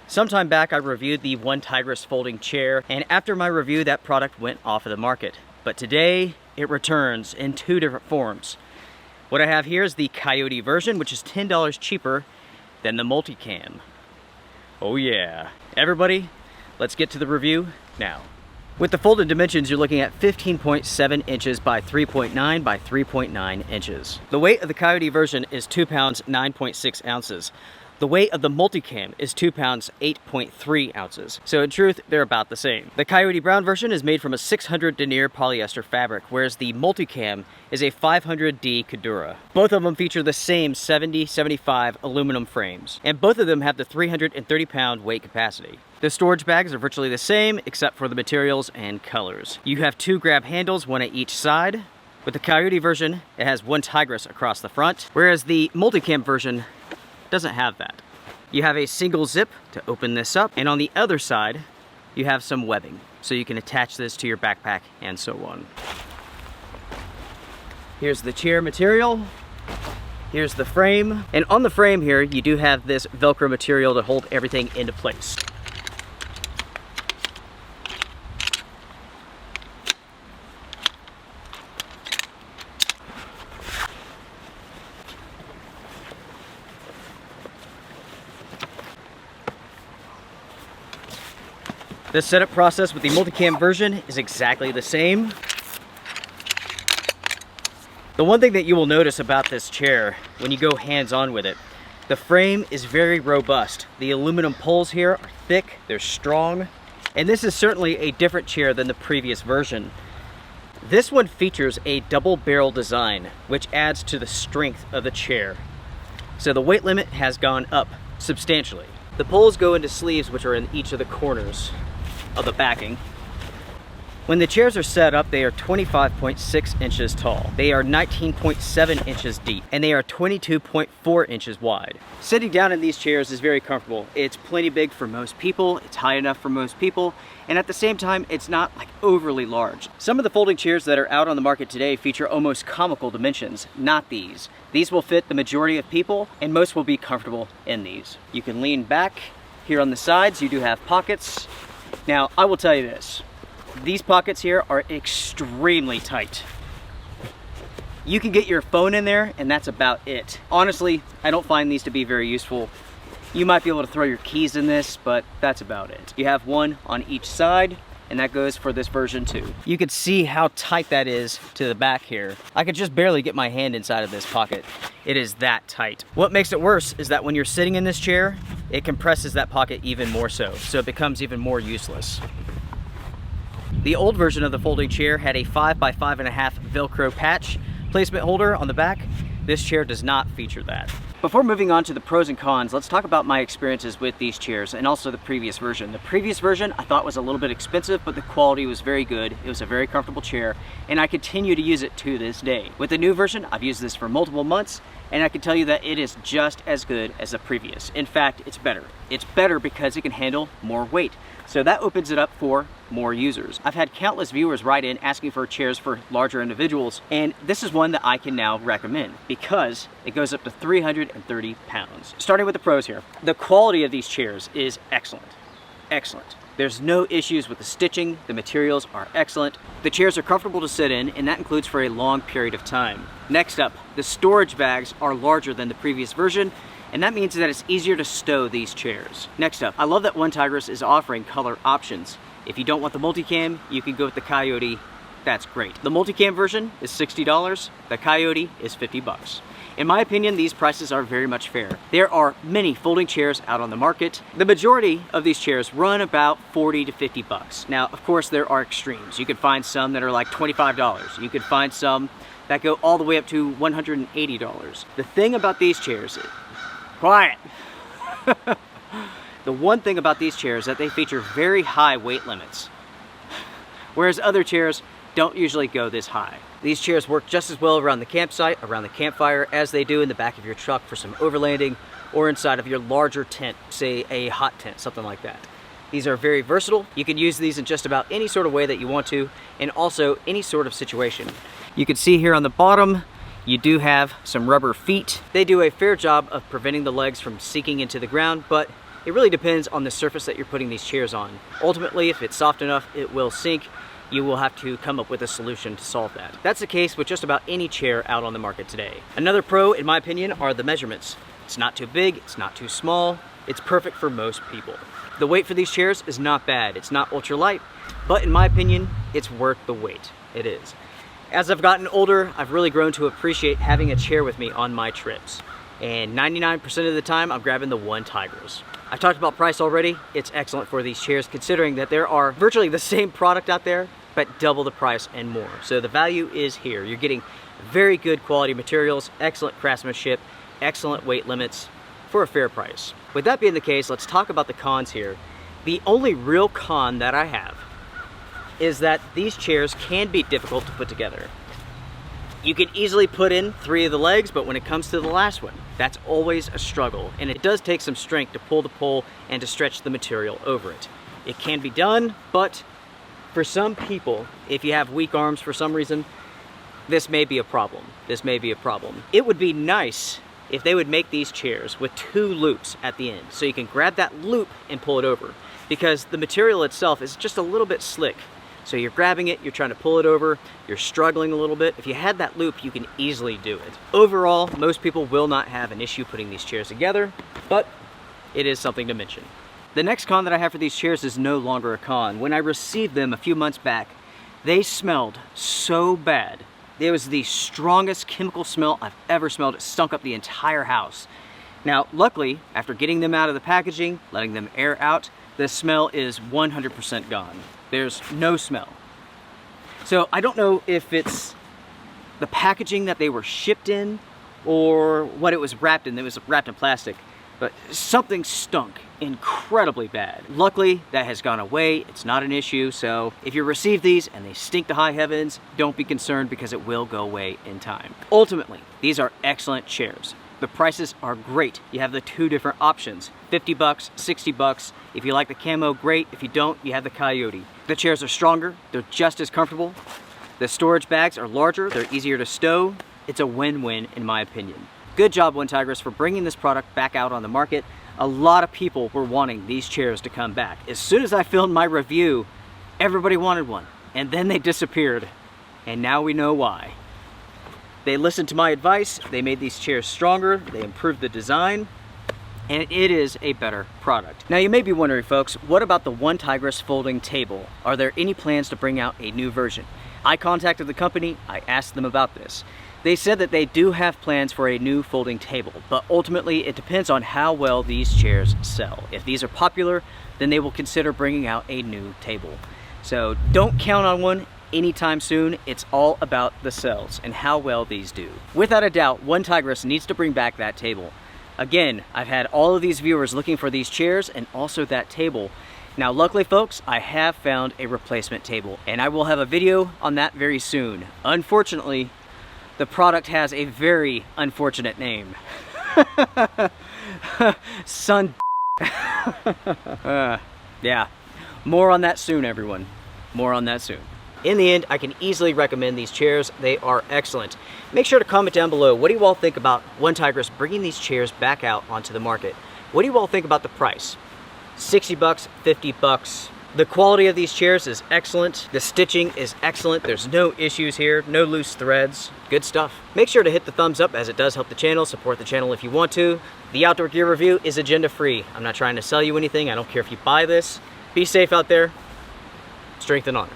Sometime back I reviewed the OneTigris Folding Chair, and after my review that product went off of the market. But today it returns in two different forms. What I have here is the Coyote version, which is $10 cheaper than the Multicam. Oh yeah. Everybody, let's get to the review now. With the folded dimensions, you're looking at 15.7 inches by 3.9 by 3.9 inches. The weight of the Coyote version is 2 pounds 9.6 ounces. The weight of the Multicam is 2 pounds 8.3 ounces. So in truth, they're about the same. The Coyote Brown version is made from a 600 denier polyester fabric, whereas the Multicam is a 500D Cordura. Both of them feature the same 70-75 aluminum frames, and both of them have the 330-pound weight capacity. The storage bags are virtually the same, except for the materials and colors. You have two grab handles, one at each side. With the Coyote version, it has OneTigris across the front, whereas the Multicam version doesn't have that. You have a single zip to open this up, and on the other side you have some webbing, so you can attach this to your backpack and so on. Here's the chair material, here's the frame, and on the frame here you do have this Velcro material to hold everything into place. The setup process with the Multicam version is exactly the same. The one thing that you will notice about this chair when you go hands-on with it, the frame is very robust. The aluminum poles here are thick, they're strong, and this is certainly a different chair than the previous version. This one features a double barrel design, which adds to the strength of the chair. So the weight limit has gone up substantially. The poles go into sleeves which are in each of the corners of the backing. When the chairs are set up, they are 25.6 inches tall. They are 19.7 inches deep, and they are 22.4 inches wide. Sitting down in these chairs is very comfortable. It's plenty big for most people, it's high enough for most people, and at the same time, it's not like overly large. Some of the folding chairs that are out on the market today feature almost comical dimensions, not these. These will fit the majority of people, and most will be comfortable in these. You can lean back. Here on the sides, you do have pockets. Now, I will tell you this, these pockets here are extremely tight. You can get your phone in there and that's about it. Honestly, I don't find these to be very useful. You might be able to throw your keys in this, but that's about it. You have one on each side, and that goes for this version too. You can see how tight that is to the back here. I could just barely get my hand inside of this pocket. It is that tight. What makes it worse is that when you're sitting in this chair, it compresses that pocket even more so it becomes even more useless. The old version of the folding chair had a 5 by 5.5 Velcro patch placement holder on the back. This chair does not feature that. Before moving on to the pros and cons, let's talk about my experiences with these chairs and also the previous version. The previous version I thought was a little bit expensive, but the quality was very good. It was a very comfortable chair, and I continue to use it to this day. With the new version, I've used this for multiple months, and I can tell you that it is just as good as the previous. In fact, it's better. It's better because it can handle more weight. So that opens it up for more users. I've had countless viewers write in asking for chairs for larger individuals, and this is one that I can now recommend because it goes up to 330 pounds. Starting with the pros here. The quality of these chairs is excellent. Excellent. There's no issues with the stitching, the materials are excellent. The chairs are comfortable to sit in, and that includes for a long period of time. Next up, the storage bags are larger than the previous version, and that means that it's easier to stow these chairs. Next up, I love that OneTigris is offering color options. If you don't want the Multicam, you can go with the Coyote. That's great. The Multicam version is $60, the Coyote is $50. In my opinion, these prices are very much fair. There are many folding chairs out on the market. The majority of these chairs run about $40 to $50. Now, of course, there are extremes. You could find some that are like $25. You could find some that go all the way up to $180. The thing about these chairs, quiet. The one thing about these chairs is that they feature very high weight limits, whereas other chairs don't usually go this high. These chairs work just as well around the campsite, around the campfire, as they do in the back of your truck for some overlanding or inside of your larger tent, say a hot tent, something like that. These are very versatile. You can use these in just about any sort of way that you want to, and also any sort of situation. You can see here on the bottom, you do have some rubber feet. They do a fair job of preventing the legs from sinking into the ground, but It really depends on the surface that you're putting these chairs on. Ultimately, if it's soft enough, it will sink. You will have to come up with a solution to solve that. That's the case with just about any chair out on the market today. Another pro, in my opinion, are the measurements. It's not too big, it's not too small. It's perfect for most people. The weight for these chairs is not bad. It's not ultralight, but in my opinion, it's worth the wait. It is. As I've gotten older, I've really grown to appreciate having a chair with me on my trips. And 99% of the time, I'm grabbing the OneTigris. I've talked about price already. It's excellent for these chairs considering that there are virtually the same product out there, but double the price and more. So the value is here. You're getting very good quality materials, excellent craftsmanship, excellent weight limits for a fair price. With that being the case, let's talk about the cons here. The only real con that I have is that these chairs can be difficult to put together. You can easily put in 3 of the legs, but when it comes to the last one, that's always a struggle. And it does take some strength to pull the pole and to stretch the material over it. It can be done, but for some people, if you have weak arms for some reason, this may be a problem. This may be a problem. It would be nice if they would make these chairs with 2 loops at the end, so you can grab that loop and pull it over, because the material itself is just a little bit slick. So you're grabbing it, you're trying to pull it over, you're struggling a little bit. If you had that loop, you can easily do it. Overall, most people will not have an issue putting these chairs together, but it is something to mention. The next con that I have for these chairs is no longer a con. When I received them a few months back, they smelled so bad. It was the strongest chemical smell I've ever smelled. It stunk up the entire house. Now, luckily, after getting them out of the packaging, letting them air out, the smell is 100% gone. There's no smell. So I don't know if it's the packaging that they were shipped in or what it was wrapped in. It was wrapped in plastic, but something stunk incredibly bad. Luckily, that has gone away. It's not an issue. So if you receive these and they stink to high heavens, don't be concerned because it will go away in time. Ultimately, these are excellent chairs. The prices are great. You have the 2 different options, 50 bucks, 60 bucks. If you like the camo, great. If you don't, you have the Coyote. The chairs are stronger. They're just as comfortable. The storage bags are larger. They're easier to stow. It's a win-win in my opinion. Good job, OneTigris, for bringing this product back out on the market. A lot of people were wanting these chairs to come back. As soon as I filmed my review, everybody wanted one. And then they disappeared. And now we know why. They listened to my advice, they made these chairs stronger, they improved the design, and it is a better product. Now you may be wondering, folks, what about the OneTigris Folding Table? Are there any plans to bring out a new version? I contacted the company, I asked them about this. They said that they do have plans for a new folding table, but ultimately it depends on how well these chairs sell. If these are popular, then they will consider bringing out a new table. So don't count on one anytime soon. It's all about the sales and how well these do. Without a doubt, OneTigris needs to bring back that table. Again, I've had all of these viewers looking for these chairs and also that table. Now luckily, folks, I have found a replacement table and I will have a video on that very soon. Unfortunately, the product has a very unfortunate name. Son. Yeah, more on that soon, everyone. More on that soon. In the end, I can easily recommend these chairs. They are excellent. Make sure to comment down below, what do you all think about OneTigris bringing these chairs back out onto the market? What do you all think about the price? 60 bucks, 50 bucks. The quality of these chairs is excellent. The stitching is excellent. There's no issues here, no loose threads. Good stuff. Make sure to hit the thumbs up as it does help the channel. Support the channel if you want to. The outdoor gear review is agenda free. I'm not trying to sell you anything. I don't care if you buy this. Be safe out there. Strength and honor.